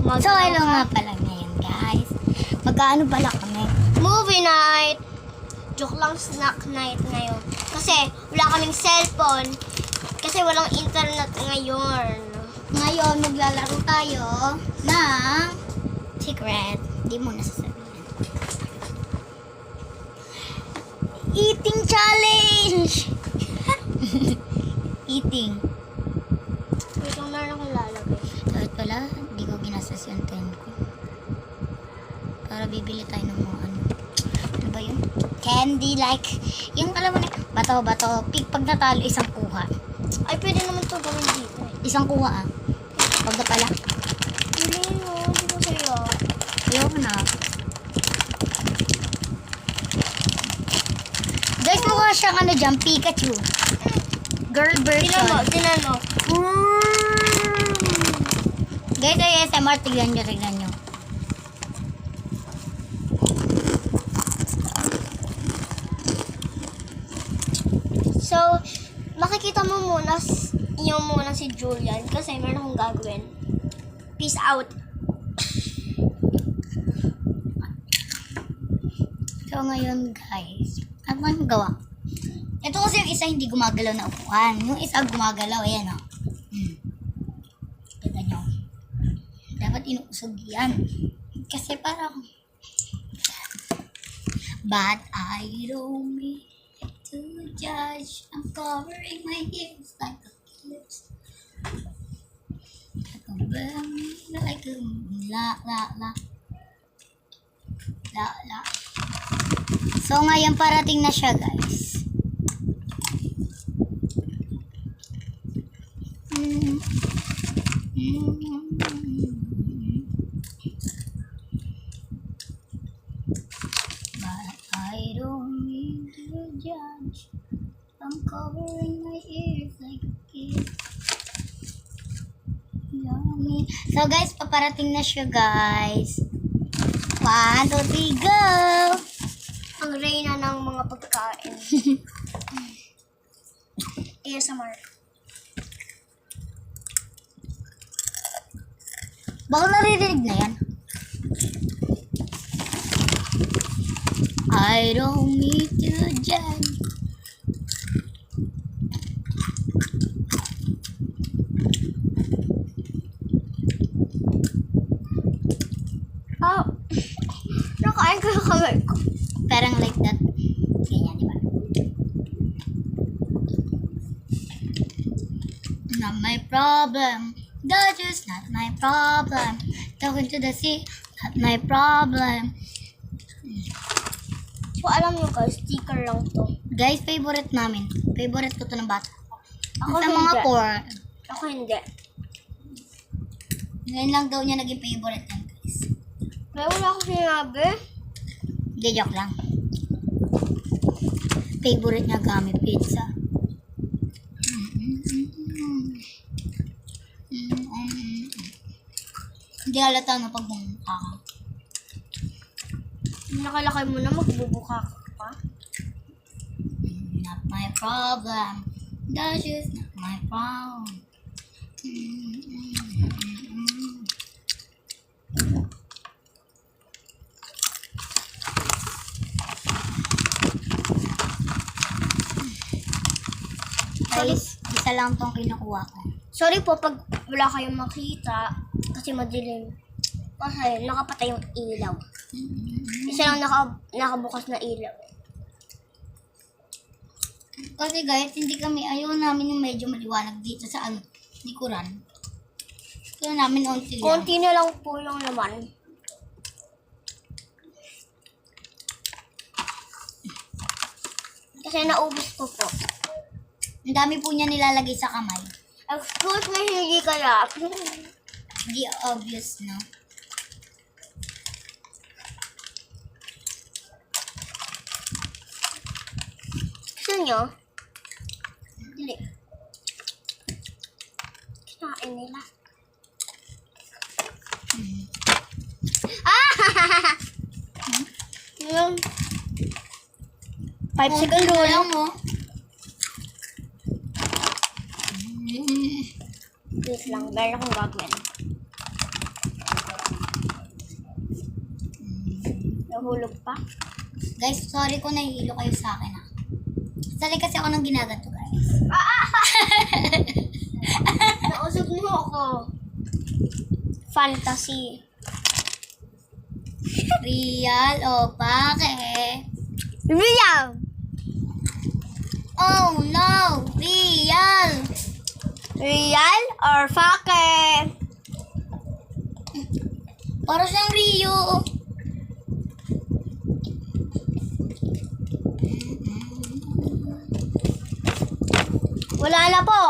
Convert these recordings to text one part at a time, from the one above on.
So, hello nga pala ngayon, guys. Magkaano pala kami? Movie night. Joke lang, snack night ngayon. Kasi wala kaming cellphone. Kasi walang internet ngayon. Ngayon, maglalaro tayo ng secret. Di mo nasasabihin. Eating challenge! Eating. Wait lang na akong lalagay. Dapat pala, di ko ginastos yung 10 ko. Para bibili tayo ng mga ano. Ano ba yun? Candy like. Yung alam mo na, bato-bato. Pag natalo, isang kuha. Ay, pwede naman to gawin dito eh. Isang kuha ah. Pag na pala. Hindi mo, hindi ko sa'yo. Ayoko na. Guys, mukha siyang ano dyan, Pikachu. Girl version. Tinan mo. Guys, ay SMR, tignan nyo. So, makikita mo muna si Julian kasi meron akong gagawin. Peace out. So, ngayon guys, ano ba yung gawa? Ito kasi yung isa hindi gumagalaw na upuan. Yung isa gumagalaw, ayan o. Kita nyo. Dapat inuusog yan. Kasi parang, but I don't mean to judge. I'm covering my ears like a clips. Like a la. So, ngayon parating na siya, guys. But I don't mean to judge. I'm covering my ears like a kid. Yummy. So, guys, paparating na siya, guys. 1, 2, 3, go! Ang reyna ng mga pagkain. ASMR. Baka naririnig na yan. I don't need to judge. Oh! Nakain ko yung kamay ko. Parang like that. Ganyan, di ba? Not my problem. That's just not my problem. Talking to the sea, not my problem. So, alam nyo guys, sticker lang to. Guys, favorite namin. Favorite ko to ng bata. Ako Sa mga hindi. poor. Ako hindi. Ngayon lang daw niya naging favorite yan, guys. Kaya wala akong sinabi. Hindi, joke lang. Favorite niya gamit pizza. Hindi halata na pag bumukha ka. Nakalakay mo na magbubuka ka pa. Not my problem. That's just not my problem. Guys, isa lang tong kinukuha ko. Sorry po pag wala kayong makita kasi madilim. Kasi nakapatay yung ilaw. Isa lang nakabukas na ilaw. Kasi guys, hindi kami, ayaw namin yung medyo maliwanag dito sa ano, likuran. Kaya namin onti lang. Konti na lang po yung laman. Kasi naubos ko po. Ang dami po niya nilalagay sa kamay. Excuse me, hindi kaya. Hindi obvious, no? Gusto nyo? Dili. Kinain nila. Ah! Yung 5 seconds Ano lang. lang mo? Wait lang, meron akong gagawin. mahulog pa. Guys, sorry kung nahihilo kayo sa akin ha. Sali kasi ako nang ginaganto guys. Nausap mo ako. Fantasy. Real o pake? Real! Oh no! Real! Real or fake? Para siyang Rio. Wala na po.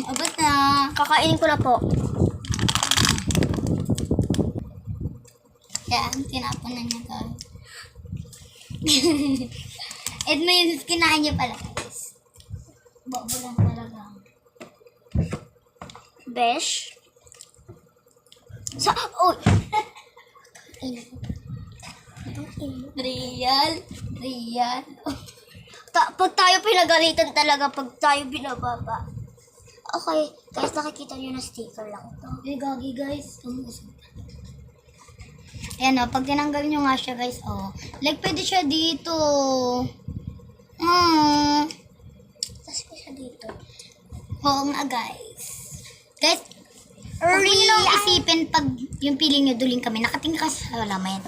Abot na. Kakainin ko na po. Yan, tinapon na niya guys. At may kinain niya pala guys. Bobo lang talaga. Besh. Oh! Real. Real. Pag tayo pinagalitan talaga, pag tayo binababa. Okay, guys, nakikita nyo na sticker lang ito. Ay, gagi guys. Ayan o, pag tinanggal nyo nga siya guys, like pwede siya dito. Tapos ko siya dito. Oo nga guys. Guys, huwag nyo lang isipin pag yung piling nyo duling kami. Nakatingin ka sa salamin.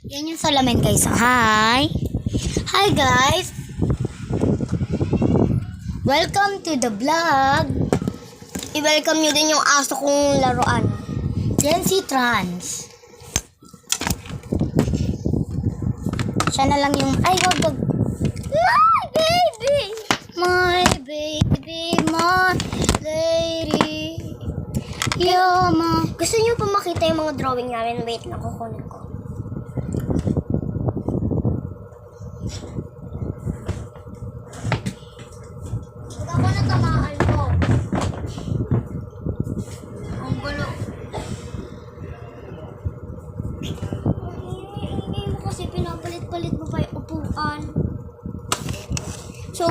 Yan yung salamin guys. Hi! Hi guys! Welcome to the vlog. I-welcome nyo din yung aso kong laruan. Yan si Trans. Siya na lang yung, ay wag. My baby! My baby, my lady. Yama. Gusto nyo pa makita yung mga drawing namin? Wait lang, kukunin ko. Pag ako natamaan ko. Ang gulo. Ang ingay mo kasi pinapalit-palit mo pa yung upuan. So,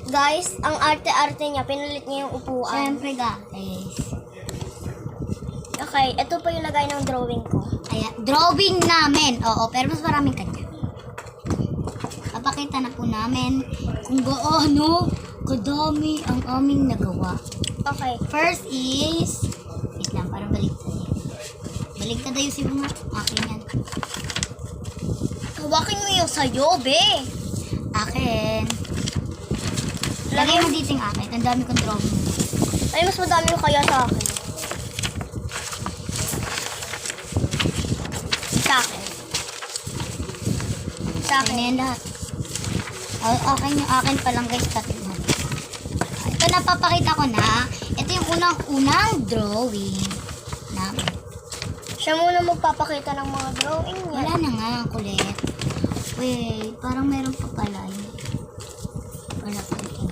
guys, ang arte-arte niya, pinalit niya yung upuan. Siyempre guys. Okay, ito pa yung lagay ng drawing ko. Ayan, drawing namin. Oo, pero mas maraming kanya. Papakita na po namin kung gaano kadami ang aming nagawa. Okay. First is, wait lang, para baliktad. Baliktad tayo si Bunga. Akin yan. Hawakin mo yung sayo, be. Akin. Lagay mo dito yung akin. Ang dami kong drawing. Ay, mas madami yung kaya sa akin. Sa akin. Sa Akin akin. na yan lahat. Akin yung akin pa lang guys. Tatlo. Ito napapakita ko na. Ito yung unang drawing. Na. Siya muna magpapakita ng mga drawing niya. Wala na nga, ang kulit. Wait, parang meron pa pala. Wala pa rin.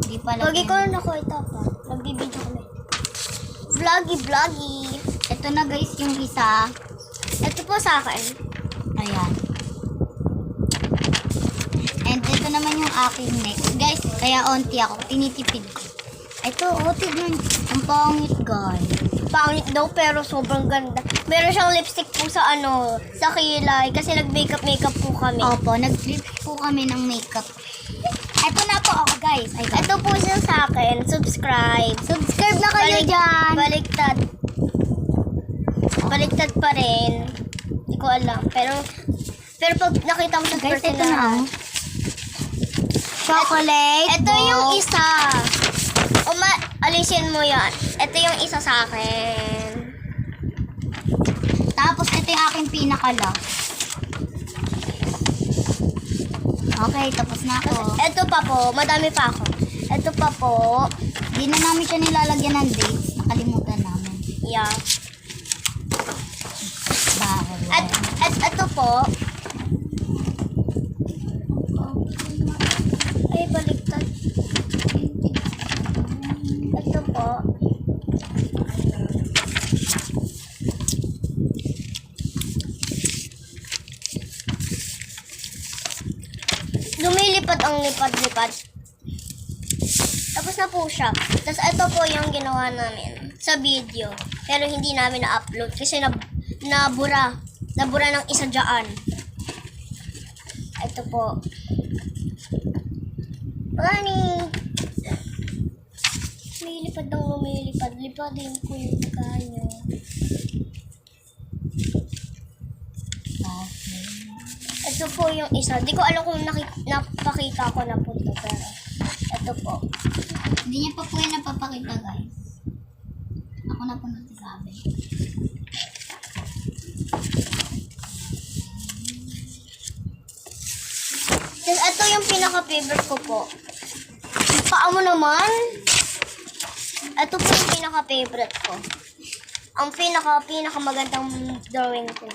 Hindi pala. Lagi ko na ako ito pa. Nagbibideo kami. Vloggy. Ito na guys yung isa. Ito po sa akin. Ayan. And ito naman yung aking next. Guys, kaya onti ako. Tinitipid ko. Ito, tignan. Ang pangit guys. Pangit daw pero sobrang ganda. Meron siyang lipstick po sa sa kilay. Kasi nag-makeup po kami. Opo, nag-flip po kami ng makeup. Ito na po ako guys. Ay, Ito po siya sa akin. Subscribe. subscribe na kayo dyan. Baliktad. Baliktad pa rin. Hindi ko alam. Pero pag nakita mo sa Guys, ito na. personal. Chocolate. Ito yung box. isa. Alisin mo yan. Ito yung isa sa akin. Tapos ito yung aking pinaka-last. Okay, tapos na ako. Ito pa po. Madami pa ako. Ito pa po. Hindi na namin siya nilalagyan ng dates. Nakalimutan namin. Yeah. Bakit? At ito po. Ay, baliktad. Ito po. Lumilipad ang lipad-lipad. Tapos na po siya. Tapos ito po yung ginawa namin sa video. Pero hindi namin na-upload kasi nabura. Nabura ng isa dyan. Ito po. Running! Lumilipad ng lumilipad. Lipadin ko yung kanyo. Ito po yung isa. Di ko alam kung napakita ko na po ito. Pero ito po. Hindi niya pa po yan napapakita, guys. Ako na po nagsasabi. Tapos ito yung pinaka-favorite ko po. Paa mo naman. Ito po yung pinaka-favorite ko. Ang pinaka-magandang drawing ko.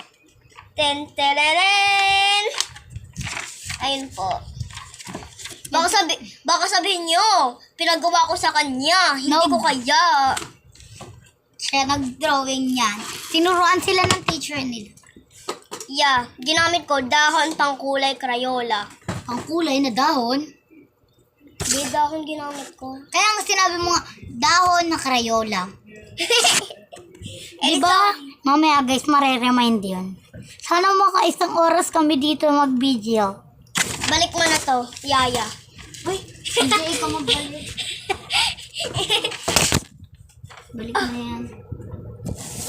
Ten-tereren! Ayun po. Baka sabihin nyo, pinagawa ko sa kanya. Hindi No. ko kaya. Siya nag-drawing yan. Tinuruan sila ng teacher nila. Yeah, ginamit ko dahon pangkulay Crayola. Ang kulay na dahon. Di dahon ginamit ko. Kaya nga sinabi mo nga, dahon na Crayola. Diba? Mamaya guys, mareremind yun. Sana maka-isang oras kami dito mag-video. Balik mo na to, Yaya. Uy, hindi ikaw magbalik. Balik na yan.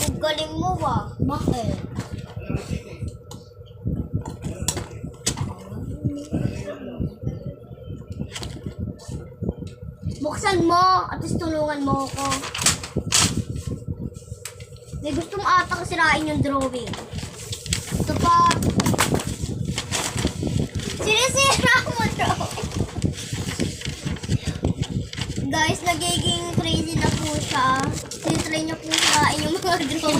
Ang galing mo ba? Bakit? Buksan mo at least tulungan mo ako. May gusto mo ata kasirain yung drawing. Ito pa. Sinisira mo drawing. Guys, nagiging crazy na po siya. Tinitry niya po sirain yung mga drawing ko.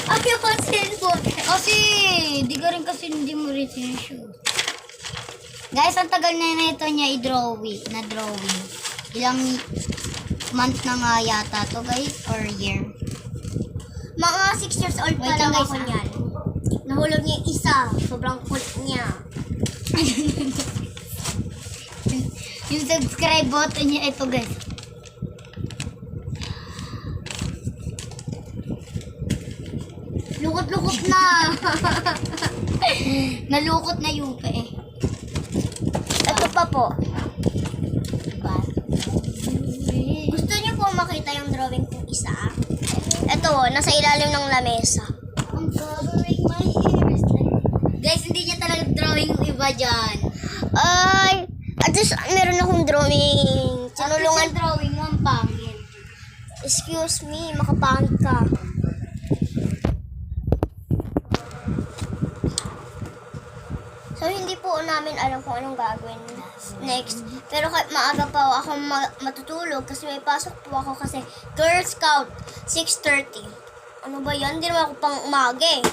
Ayaw kasi po. Kasi, di ka rin kasi hindi mo rin sinushoot. Guys, ang tagal na nito niya na drawing. Ilang month na nga yata to guys, or year. Mga 6 years old pa Wait lang lang, guys, ako niyan. Nahulog niya yung isa. Sobrang kulit niya. Yung subscribe button niya ito guys. Lukot-lukot na. Nalukot na yupa eh. Ito pa po. Diba? Gusto niyo po makita yung drawing kong isa? Ito, nasa ilalim ng lamesa. I'm covering my ears. Guys, hindi niya talaga drawing yung iba dyan. Ay, at least meron akong drawing. Tinulungan. Drawing mo ang pangit. Excuse me, makapangit ka. So, hindi po namin alam kung anong gagawin next. Pero kahit maaga pa ako matutulog kasi may pasok po ako kasi Girl Scout, 6:30. Ano ba yan? Hindi naman ako pang umaga eh.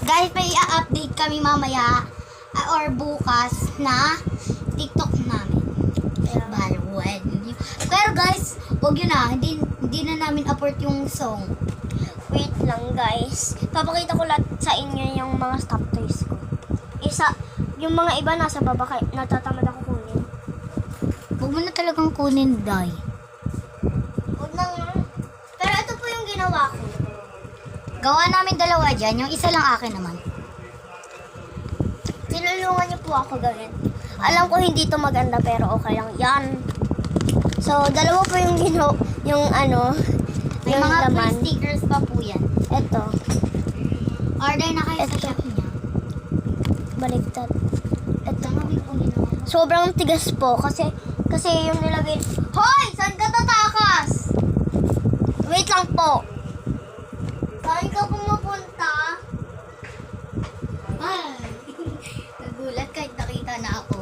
Guys, may i-update kami mamaya or bukas na TikTok namin. Balwan. Pero guys, wag yun na. Hindi na namin upload yung song. Wait lang guys. Papakita ko lahat sa inyo yung mga stop toys ko. Yung mga iba nasa baba kaya natatamad ako kunin. Huwag mo na talagang kunin, Day. Huwag na nga. Pero ito po yung ginawa ko. Gawa namin dalawa dyan. Yung isa lang akin naman. Tinulungan niyo po ako gawin. Alam ko hindi to maganda pero okay lang yan. So, dalawa po yung yung May yung mga free laman. stickers pa po yan. Ito, Order na kayo sa shop niya. baliktad. Ito. Kami kunin naman. Sobrang tigas po kasi yung nilagay. Hoy! Saan ka tatakas? Wait lang po. Saan ka pumupunta? Ay! Nagulat kahit nakita na ako.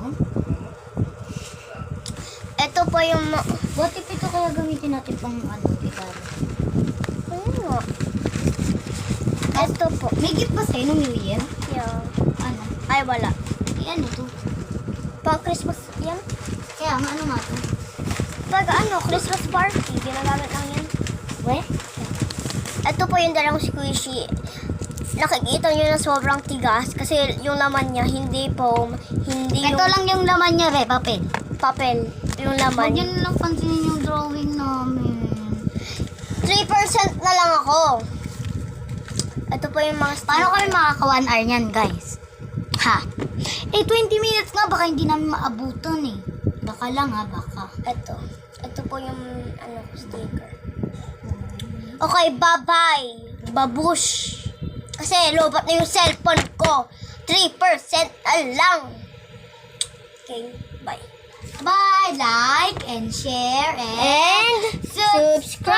Ito po yung What if ito kaya gamitin natin pang Picaro? ayun nga. Ito po. May gift ba sa'yo nung New Year? Yan. Ano? Ay, wala. Ano to? Pang Christmas yan. Kaya ano nga to? Pag Christmas party, ginagamit lang yan. Weh? Ito po yung dalang squishy. Nakikita nyo na sobrang tigas kasi yung laman niya hindi foam, hindi Ito lang yung laman niya, papel. papel. Yung Huwag laman. nyo na lang pansinin yung drawing namin. 3% na lang ako. Ito po yung mga Paano kami makaka 1 hour niyan, guys? Ha? 20 minutes nga, baka hindi namin maabutan eh. Baka lang ha, baka. Ito. Ito po yung sticker. Okay, bye-bye. Babush. Kasi lobat na yung cellphone ko. 3% na lang. Okay, bye. Bye! Like and share and And subscribe!